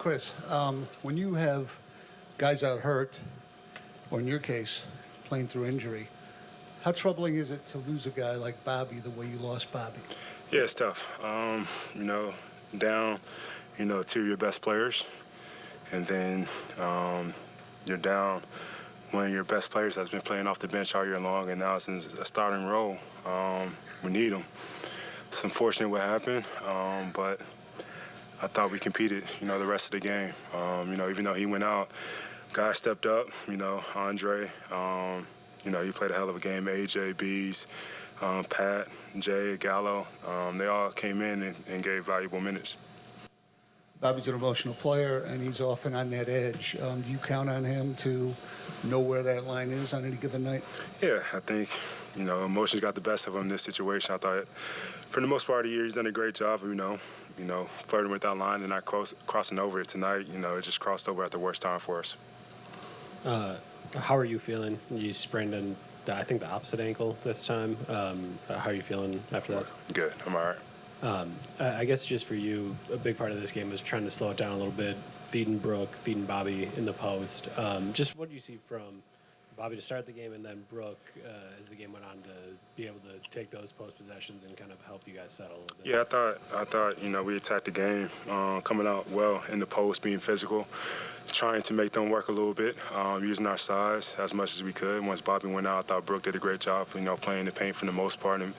Khris, when you have guys out hurt, or in your case, playing through injury, how troubling is it to lose a guy like Bobby the way you lost Bobby? Yeah, it's tough. Down, two of your best players, and then you're down one of your best players that's been playing off the bench all year long, and now it's in a starting role. We need him. It's unfortunate what happened, but I thought we competed, the rest of the game. Even though he went out, guys stepped up, Andre, he played a hell of a game. AJ, Bees, Pat, Jay, Gallo, they all came in and gave valuable minutes. Bobby's an emotional player, and he's often on that edge. Do you count on him to know where that line is on any given night? Yeah, I think, emotions got the best of him in this situation. I thought, for the most part of the year, he's done a great job of, flirting with that line and not crossing over it tonight. It just crossed over at the worst time for us. How are you feeling? You sprained I think the opposite ankle this time. How are you feeling after that? Good. I'm all right. I guess just for you, a big part of this game was trying to slow it down a little bit, feeding Brooke, feeding Bobby in the post. Just what do you see from Bobby to start the game, and then Brooke as the game went on to be able to take those post possessions and kind of help you guys settle a little bit? Yeah, I thought we attacked the game, coming out well in the post, being physical, trying to make them work a little bit, using our size as much as we could. Once Bobby went out, I thought Brooke did a great job, playing the paint for the most part and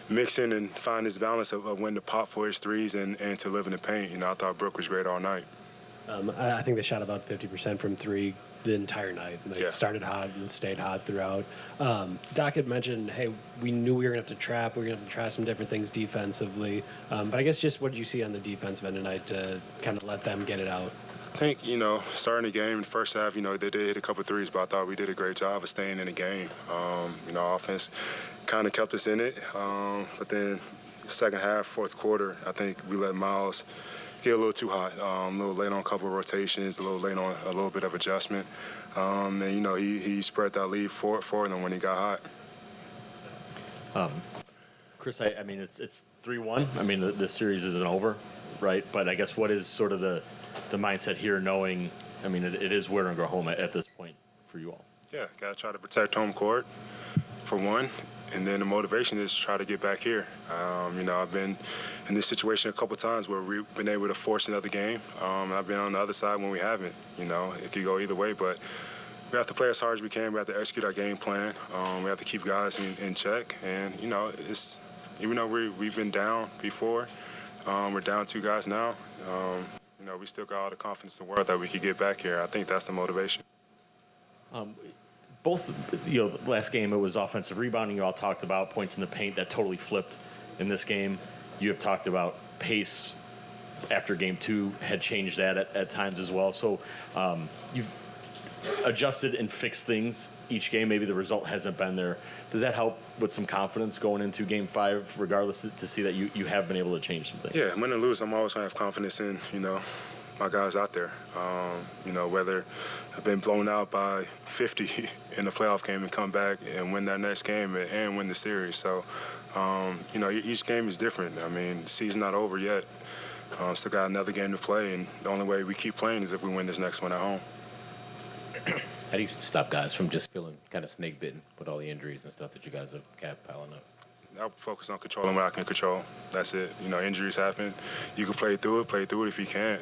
mixing and finding his balance of when to pop for his threes and to live in the paint. I thought Brooke was great all night. I think they shot about 50% from three the entire night. They started hot and stayed hot throughout. Doc had mentioned, hey, we knew we were going to have to trap. We were going to have to try some different things defensively. But I guess just what did you see on the defensive end tonight to kind of let them get it out? I think, starting the game in the first half, they did hit a couple of threes, but I thought we did a great job of staying in the game. Offense kind of kept us in it. But then second half, fourth quarter, I think we let Miles get a little too hot, a little late on a couple of rotations, a little late on a little bit of adjustment. And, he spread that lead for them when he got hot. Khris, I mean, it's 3-1. I mean, the series isn't over, right? But I guess what is sort of the mindset here, knowing, I mean, it is where to go home at this point for you all? Yeah, got to try to protect home court, for one. And then the motivation is to try to get back here. I've been in this situation a couple of times where we've been able to force another game. And I've been on the other side when we haven't. It could go either way. But we have to play as hard as we can. We have to execute our game plan. We have to keep guys in check. And, it's even though we've been down before, we're down 2 guys now. We still got all the confidence in the world that we could get back here. I think that's the motivation. Both, last game it was offensive rebounding. You all talked about points in the paint that totally flipped in this game. You have talked about pace after game 2 had changed that at times as well. So you've adjusted and fixed things each game. Maybe the result hasn't been there. Does that help with some confidence going into game 5, regardless, to see that you have been able to change some things? Yeah, win or lose, I'm always going to have confidence in, my guys out there. Whether I've been blown out by 50 in the playoff game and come back and win that next game and win the series. So, each game is different. I mean, the season's not over yet. Still got another game to play, and the only way we keep playing is if we win this next one at home. How do you stop guys from just feeling kind of snake bitten with all the injuries and stuff that you guys have kept piling up? I focus on controlling what I can control. That's it. Injuries happen. You can play through it if you can't.